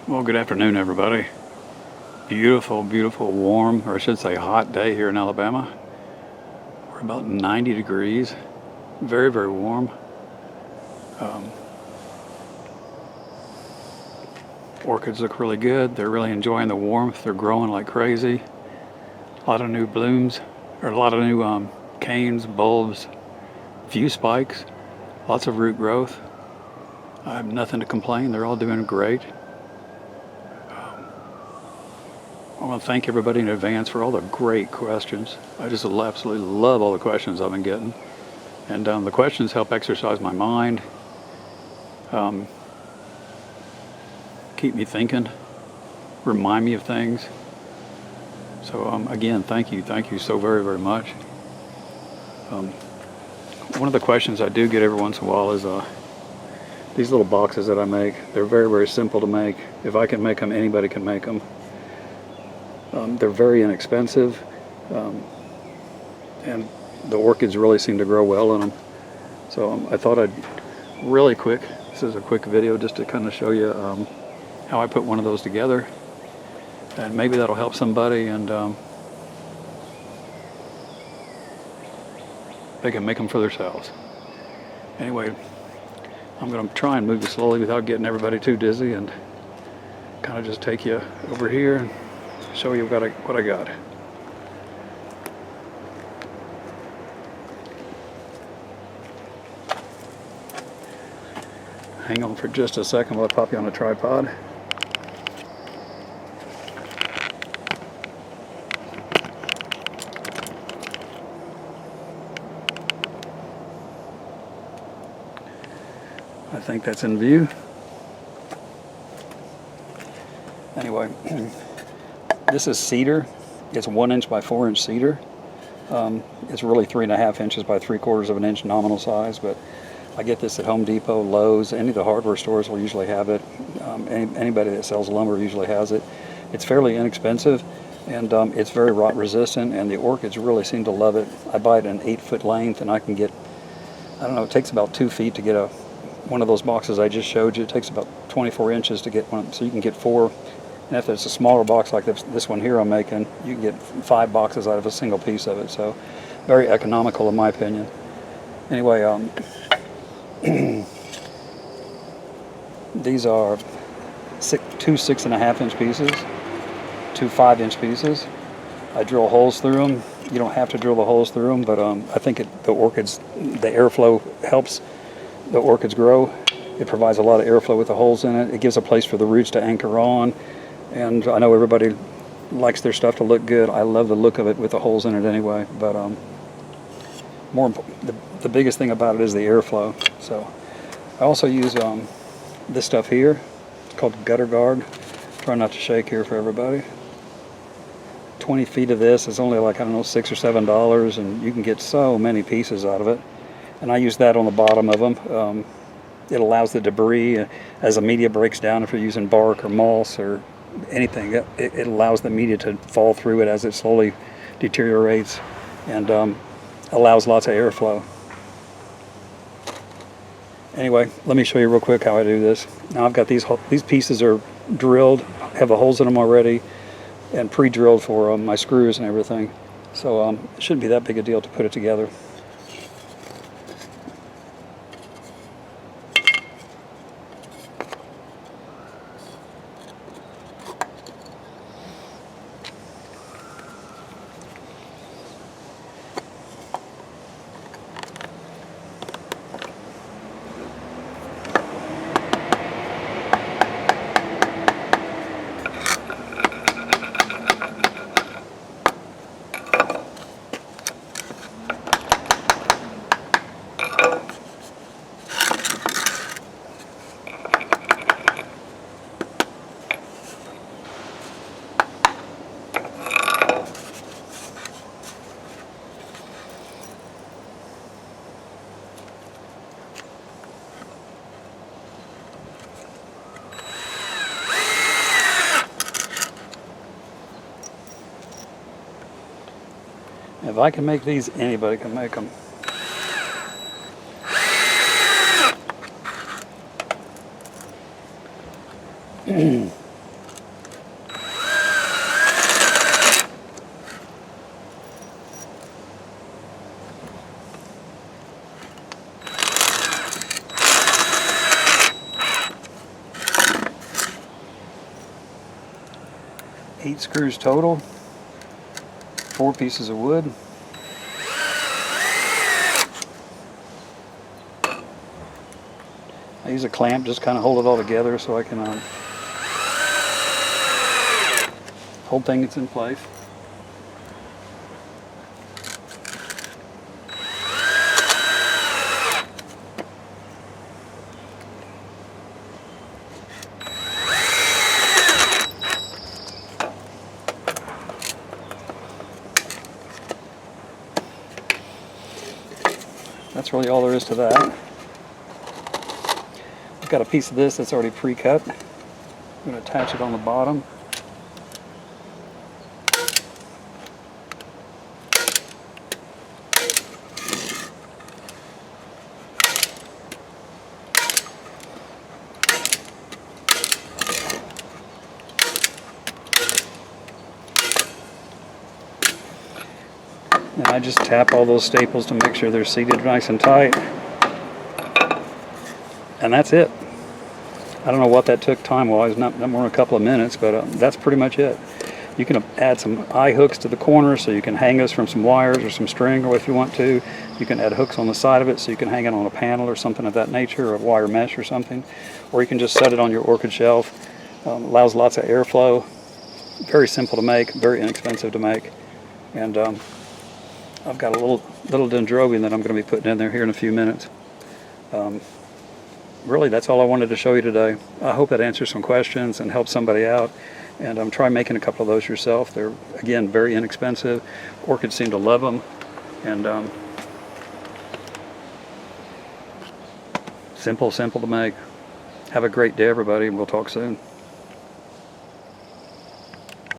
Well, good afternoon, everybody. Beautiful, beautiful, warm, or I should say hot day here in Alabama. We're about 90 degrees. Very, very warm. Orchids look really good. They're really enjoying the warmth. They're growing like crazy. A lot of new blooms, or a lot of new canes, bulbs, few spikes, lots of root growth. I have nothing to complain. They're all doing great. I want to thank everybody in advance for all the great questions. I just absolutely love all the questions I've been getting. And the questions help exercise my mind, keep me thinking, remind me of things. So again, thank you so very, very much. One of the questions I do get every once in a while is these little boxes that I make. They're very, very simple to make. If I can make them, anybody can make them. They're very inexpensive, and the orchids really seem to grow well in them. So I thought I'd really quick, this is a quick video just to kind of show you how I put one of those together, and maybe that'll help somebody, and they can make them for themselves. Anyway, I'm going to try and move you slowly without getting everybody too dizzy, and kind of just take you over here and show you what I got. Hang on for just a second while I pop you on a tripod. I think that's in view. Anyway, this is cedar. It's 1 inch by 4 inch cedar. It's really 3.5 inches by 3/4 of an inch nominal size, but I get this at Home Depot, Lowe's, any of the hardware stores will usually have it. Anybody that sells lumber usually has it. It's fairly inexpensive, and it's very rot resistant, and the orchids really seem to love it. I buy it an 8-foot length, and I can get, I don't know, it takes about 2 feet to get one of those boxes I just showed you. It takes about 24 inches to get one, so you can get 4. And if it's a smaller box like this one here I'm making, you can get 5 boxes out of a single piece of it. So very economical in my opinion. Anyway, these are 2 6.5 inch pieces, 2 5-inch pieces. I drill holes through them. You don't have to drill the holes through them, but I think the orchids, the airflow helps the orchids grow. It provides a lot of airflow with the holes in it. It gives a place for the roots to anchor on. And I know everybody likes their stuff to look good. I love the look of it with the holes in it anyway. But the biggest thing about it is the airflow. So I also use this stuff here. It's called gutter guard. Try not to shake here for everybody. 20 feet of this is only like, I don't know, $6 or $7, and you can get so many pieces out of it. And I use that on the bottom of them. It allows the debris, as the media breaks down, if you're using bark or moss or anything, it allows the media to fall through it as it slowly deteriorates, and allows lots of airflow. Anyway, let me show you real quick how I do this. Now I've got these pieces are drilled, have the holes in them already, and pre-drilled for my screws and everything. So it shouldn't be that big a deal to put it together. If I can make these, anybody can make them. 8 screws total, 4 pieces of wood. I use a clamp, just kind of hold it all together so I can hold things in place. That's really all there is to that. I've got a piece of this that's already pre-cut. I'm going to attach it on the bottom. And I just tap all those staples to make sure they're seated nice and tight. And that's it. I don't know what that took time-wise, not more than a couple of minutes, but that's pretty much it. You can add some eye hooks to the corner so you can hang this from some wires or some string, or if you want to. You can add hooks on the side of it so you can hang it on a panel or something of that nature, or a wire mesh or something. Or you can just set it on your orchid shelf. Allows lots of airflow. Very simple to make, very inexpensive to make. And I've got a little dendrobium that I'm going to be putting in there here in a few minutes. Really, that's all I wanted to show you today. I hope that answers some questions and helps somebody out. And try making a couple of those yourself. They're, again, very inexpensive. Orchids seem to love them. And simple to make. Have a great day, everybody, and we'll talk soon.